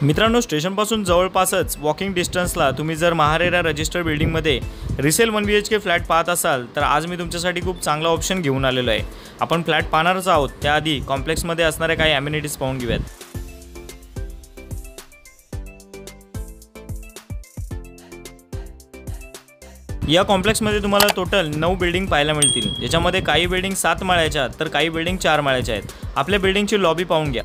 मित्रांनो, स्टेशनपासून जवळपासच वॉकिंग डिस्टन्सला तुम्ही जर महारेरा रजिस्टर्ड बिल्डिंगमध्ये रिसेल 1 BHK फ्लॅट पाहत असाल तर आज मी तुमच्यासाठी खूप चांगला ऑप्शन घेऊन आलेलो आहे। आपण फ्लॅट पाहणारच आहोत, त्याआधी कॉम्प्लेक्समध्ये असणारे काही ॲम्युनिटीज पाहून घेऊयात। या कॉम्प्लेक्समध्ये तुम्हाला टोटल 9 बिल्डिंग पाहायला मिळतील, ज्याच्यामध्ये काही बिल्डिंग 7 माळ्याच्या तर काही बिल्डिंग 4 माळ्याच्या आहेत। आपल्या बिल्डिंगची लॉबी पाहून घ्या।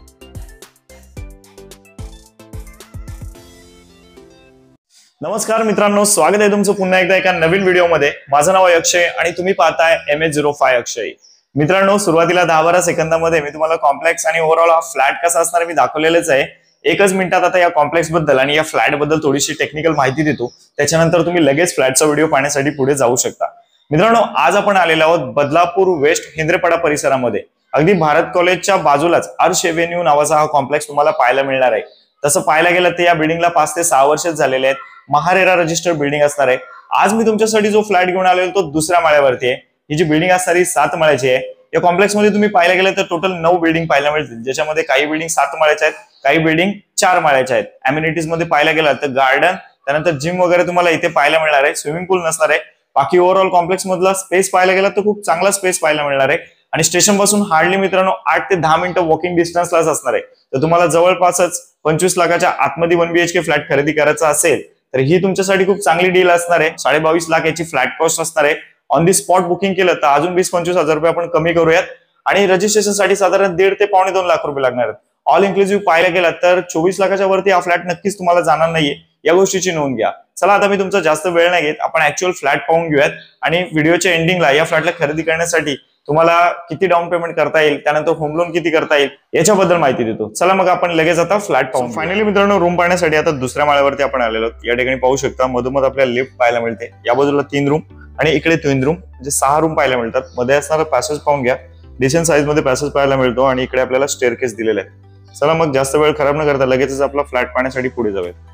नमस्कार मित्रांनो, स्वागत आहे तुमचं पुन्हा एकदा एका नवीन व्हिडिओमध्ये। माझं नाव आहे अक्षय आणि तुम्ही पाहताय MH05 अक्षय। मित्रांनो, सुरुवातीला 10-12 सेकंदामध्ये मी तुम्हाला कॉम्प्लेक्स आणि ओव्हरऑल हा फ्लॅट कसा असणार मी दाखवलेलंच आहे। एकच मिनिटात आता या कॉम्प्लेक्स बद्दल आणि या फ्लॅट बद्दल थोडीशी टेक्निकल माहिती देतो, त्याच्यानंतर तुम्ही लगेच फ्लॅटचा व्हिडिओ पाहण्यासाठी पुढे जाऊ शकता। मित्रांनो, आज आपण आलेलो आहोत बदलापूर वेस्ट हिंद्रेपाडा परिसरामध्ये। अगदी भारत कॉलेजच्या बाजूलाच अर्श एव्हेन्यू नावाचा हा कॉम्प्लेक्स तुम्हाला पाहायला मिळणार आहे। तसं पाहायला गेलं तर या बिल्डिंगला 5 ते 6 वर्षच झालेले आहेत। महारेरा रजिस्टर्ड बिल्डिंग असणार आहे। आज मी तुमच्यासाठी जो फ्लॅट घेऊन आलेलो तो दुसऱ्या माळ्यावरती आहे। ही जी बिल्डिंग असणार ही 7 माळ्याची आहे। या कॉम्प्लेक्स मध्ये तुम्ही पाहायला गेलं तर टोटल 9 बिल्डिंग पाहायला मिळतील, ज्याच्यामध्ये काही बिल्डिंग 7 माळ्याच्या आहेत, काही बिल्डिंग 4 माळ्याच्या आहेत। अम्युनिटीज मध्ये पाहायला गेलं तर गार्डन, त्यानंतर जिम वगैरे तुम्हाला इथे पाहायला मिळणार आहे। स्विमिंग पूल नसणार आहे। बाकी ओव्हरऑल कॉम्प्लेक्स मधला स्पेस पाहायला गेला तर खूप चांगला स्पेस पाहायला मिळणार आहे आणि स्टेशन पासून हार्डली मित्रांनो 8 ते 10 मिनिटं वॉकिंग डिस्टन्सलाच असणार आहे। तर तुम्हाला जवळपासच 25 लाखाच्या आतमध्ये 1 BHK फ्लॅट खरेदी करायचा असेल तर ही तुमच्यासाठी खूप चांगली डील असणार आहे। 22.5 लाख याची फ्लॅट कॉस्ट असणार आहे। ऑन दी स्पॉट बुकिंग केलं तर अजून 20-25 हजार रुपये आपण कमी करूयात आणि रजिस्ट्रेशन साठी साधारण 1.5 ते 2.25 लाख रुपये लागणार आहेत। ऑल इन्क्लुसिव्ह पाहायला गेला तर 24 लाखाच्या वरती हा फ्लॅट नक्कीच तुम्हाला जाणार नाहीये, या गोष्टीची नोंद घ्या। चला आता मी तुमचा जास्त वेळ नाही घेत, आपण ऍक्च्युअल फ्लॅट पाहून घेऊयात आणि व्हिडिओच्या एंडिंगला या फ्लॅटला खरेदी करण्यासाठी तुम्हाला किती डाऊन पेमेंट करता येईल, त्यानंतर होम लोन किती करता येईल याच्याबद्दल माहिती देतो। चला मग आपण लगेच आता फ्लॅट पाहून। फायनली मित्रांनो, रूम पाहण्यासाठी आता दुसऱ्या माळ्यावरती आपण आलेलो आहोत। या ठिकाणी पाहू शकता मधोमध आपल्याला लिफ्ट पाहायला मिळते। या बाजूला 3 रूम आणि इकडे 3 रूम, म्हणजे 6 रूम पाहायला मिळतात। मध्ये असणारा पॅसेज पाहून घ्या, डिसेंट साईज मध्ये पॅसेज पाहायला मिळतो आणि इकडे आपल्याला स्टेअरकेस दिलेला आहे। चला मग जास्त वेळ खराब न करता लगेचच आपला फ्लॅट पाहण्यासाठी पुढे जाऊयात।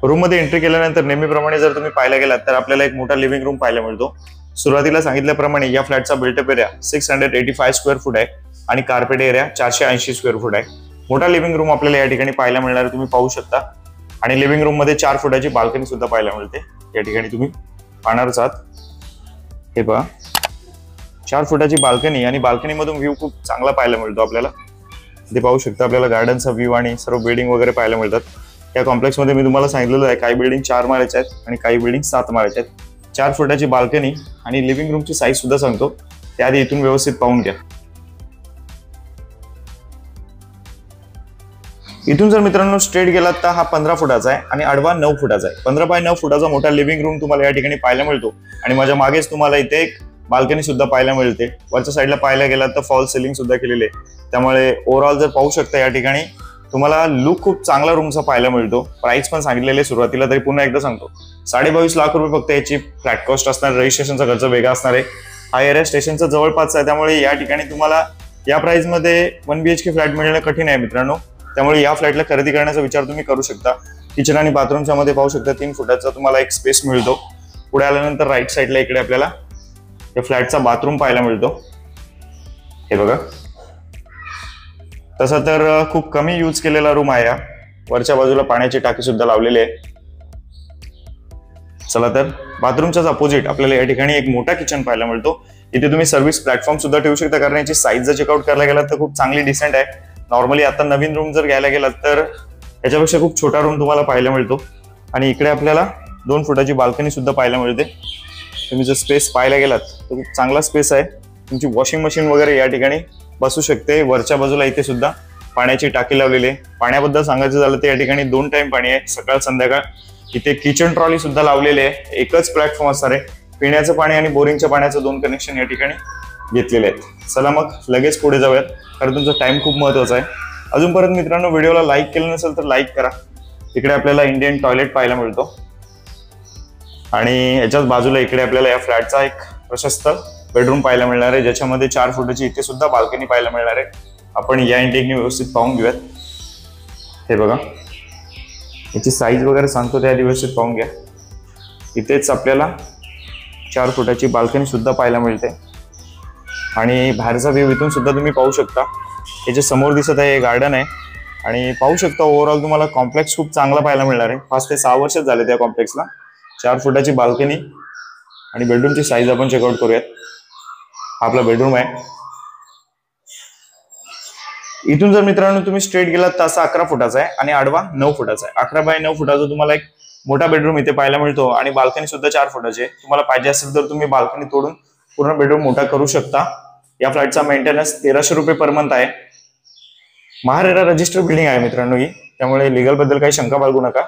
रूम मध्ये एंट्री केल्यानंतर नेहमीप्रमाणे जर तुम्ही पाहायला गेलात तर आपल्याला एक मोठा लिव्हिंग रूम पाहायला मिळतो। सुरुवातीला सांगितल्याप्रमाणे या फ्लॅटचा बिल्टअप एरिया 685 स्क्वेअर फूट आहे आणि कार्पेट एरिया 480 स्क्वेअर फूट आहे। मोठा लिव्हिंग रूम आपल्याला या ठिकाणी पाहायला मिळणार आहे, तुम्ही पाहू शकता। आणि लिव्हिंग रूम मध्ये 4 फुटाची बाल्कनी सुद्धा पाहायला मिळते। या ठिकाणी तुम्ही पाहणारच आहात, हे पहा 4 फुटाची बाल्कनी आणि बाल्कनी मधून व्ह्यू खूप चांगला पाहायला मिळतो आपल्याला। ते पाहू शकता आपल्याला गार्डनचा व्ह्यू आणि सर्व बिल्डिंग वगैरे पाहायला मिळतात। या कॉम्प्लेक्स मध्ये मी तुम्हाला सांगितलेलं आहे काही बिल्डिंग 4 माळ्याच्या आहेत आणि काही बिल्डिंग 7 माळ्याच्या आहेत। 4 फुटाची बाल्कनी आणि लिव्हिंग रूमची साईज सुद्धा सांगतो, त्याआधी इथून व्यवस्थित पाहून घ्या। इथून जर मित्रांनो स्ट्रेट गेलात तर हा 15 फुटाचा आहे आणि आडवा 9 फुटाचा आहे। 15 बाय 9 फुटाचा मोठा लिव्हिंग रूम तुम्हाला या ठिकाणी पाहायला मिळतो आणि माझ्या मागेच तुम्हाला इथे एक बाल्कनी सुद्धा पाहायला मिळते। वरच्या साईडला पाहायला गेलात तर फॉल सिलिंग सुद्धा केलेले आहे, त्यामुळे ओव्हरऑल जर पाहू शकता या ठिकाणी तुम्हाला लुक खूप चांगला रूमचा पाहायला मिळतो। प्राइस पण सांगितलेले सुरुवातीला, तरी पुन्हा एकदा सांगतो 22.5 लाख रुपये फक्त याची फ्लॅट कॉस्ट असणार। रजिस्ट्रेशनचा खर्च वेगळा असणार आहे। हा एरिया स्टेशनचा जवळपास आहे, त्यामुळे या ठिकाणी तुम्हाला या प्राइस मध्ये 1 BHK फ्लॅट मिळणं कठीण आहे मित्रांनो, त्यामुळे या फ्लॅटला खरेदी करण्याचा विचार तुम्ही करू शकता। किचन आणि बाथरूमच्या मध्ये पाहू शकता 3 फुटाचा तुम्हाला एक स्पेस मिळतो। पुढे आल्यानंतर राईट साईडला इकडे आपल्याला या फ्लॅटचा बाथरूम पाहायला मिळतो, हे बघा। तसा तर खूप कमी यूज केलेला रूम आहे। वरच्या बाजूला पाण्याची टाकी सुद्धा लावलेली आहे। चला तर बाथरूमच्याच अपोजिट आपल्याला या ठिकाणी एक मोठा किचन पाहायला मिळतो। इथे तुम्ही सर्व्हिस प्लॅटफॉर्म सुद्धा ठेवू शकता, कारण याची साईज जर चेकआउट करायला गेला तर खूप चांगली डिसेंट आहे। नॉर्मली आता नवीन रूम जर घ्यायला गेलात तर याच्यापेक्षा खूप छोटा रूम तुम्हाला पाहायला मिळतो आणि इकडे आपल्याला 2 फुटाची बाल्कनी सुद्धा पाहायला मिळते। तुम्ही जर स्पेस पाहायला गेलात तर खूप चांगला स्पेस आहे। तुमची वॉशिंग मशीन वगैरे या ठिकाणी बसू शकते। वरच्या बाजूला इथे सुद्धा पाण्याची टाकी लावलेली आहे। पाण्याबद्दल सांगायचं झालं तर या ठिकाणी 2 टाइम पाणी आहे, सकाळ संध्याकाळ। इथे किचन ट्रॉली सुद्धा लावलेली आहे। एकच प्लॅटफॉर्म असणार आहे। पिण्याचं पाणी आणि बोरिंगच्या पाण्याचं 2 कनेक्शन या ठिकाणी घेतलेले आहेत। चला मग लगेच पुढे जाऊयात, कारण तुमचा टाइम खूप महत्वाचा आहे। अजूनपर्यंत मित्रांनो व्हिडिओला लाईक केलं नसेल तर लाईक करा। इकडे आपल्याला इंडियन टॉयलेट पाहायला मिळतो आणि याच्याच बाजूला इकडे आपल्याला या फ्लॅटचा एक प्रशस्त बेडरूम पाहायला मिळणार आहे, ज्याच्यामध्ये 4 फुटाची इथे सुद्धा बाल्कनी पाहायला मिळणार आहे। आपण या एंडिंगने व्यवस्थित पाहून घेऊयात, हे बघा। याची साईज वगैरे सांगतो, त्या व्यवस्थित पाहून घ्या। इथेच आपल्याला 4 फुटाची बाल्कनी सुद्धा पाहायला मिळते आणि बाहेरचा व्ह्यू इथून सुद्धा तुम्ही पाहू शकता। याच्या समोर दिसत आहे गार्डन आहे आणि पाहू शकता ओव्हरऑल तुम्हाला कॉम्प्लेक्स खूप चांगला पाहायला मिळणार आहे. 5 ते 6 वर्ष झाले त्या कॉम्प्लेक्सला. 4 फुटाची बाल्कनी आणि बेडरूमची साईज आपण चेकआउट करूयात. आपला बेडरूम आहे. इथून जर मित्रांनो तुम्ही स्ट्रेट गेलात तर असा 11 फुटाचा आहे आणि आडवा 9 फुटाचा आहे. 11 बाय 9 फुटाचा तुम्हाला एक मोठा बेडरूम इथे पाहायला मिळतो आणि बाल्कनी सुद्धा 4 फुटाची आहे. तुम्हाला पाहिजे असेल तर तुम्ही बाल्कनी तोडून पूर्ण बेडरूम मोठा करू शकता. या फ्लॅटचा मेंटेनन्स 1300 रुपये पर मंथ आहे. महारेरा रजिस्टर बिल्डिंग आहे मित्रांनो ही, त्यामुळे लीगल बद्दल काही शंका बाळगू नका.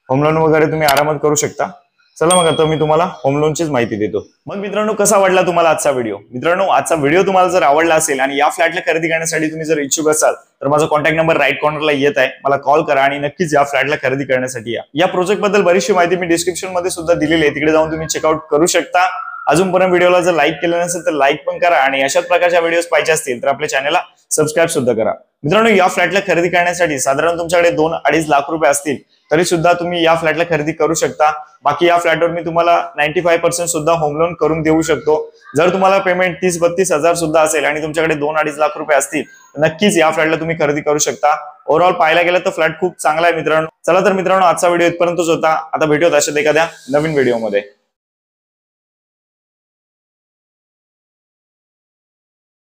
होम लोन वगैरे तुम्ही आरामात करू शकता. चला मग आता मी तुम्हाला होम लोनचीच माहिती देतो. मग मित्रांनो कसा वाटला तुम्हाला आजचा व्हिडिओ? मित्रांनो आजचा व्हिडिओ तुम्हाला जर आवडला असेल आणि या फ्लॅटला खरेदी करण्यासाठी तुम्ही जर इच्छुक असाल तर माझा कॉन्टॅक्ट नंबर राईट कॉर्नरला येत आहे. मला कॉल करा आणि नक्कीच या फ्लॅटला खरेदी करण्यासाठी या. या प्रोजेक्ट बद्दल बरीचशी माहिती मी डिस्क्रिप्शन मध्ये सुद्धा दिलेली आहे, तिकडे जाऊन तुम्ही चेकआउट करू शकता. अजूनपर्यंत व्हिडिओला जर लाईक केलं नसेल तर लाईक पण करा आणि अशाच प्रकारच्या व्हिडिओज पाहिजे असतील तर आपल्या चॅनलला सबस्क्राईब सुद्धा करा. मित्रांनो या फ्लॅटला खरेदी करण्यासाठी साधारण तुमच्याकडे 2-2.5 लाख रुपये असतील तरी सुद्धा तुम्ही या फ्लॅटला खरेदी करू शकता. बाकी या फ्लॅटवर मी तुम्हाला 95% सुद्धा होम लोन करून देऊ शकतो. जर तुम्हाला पेमेंट 30-32 हजार सुद्धा असेल आणि तुमच्याकडे 2-2.5 लाख रुपये असतील तर नक्कीच या फ्लॅटला तुम्ही खरेदी करू शकता. ओव्हरऑल पाहायला गेलं तर फ्लॅट खूप चांगला आहे मित्रांनो. चला तर मित्रांनो आजचा व्हिडिओ इथपर्यंतच होता. आता भेटूयात अशाच एखाद्या नवीन व्हिडिओमध्ये.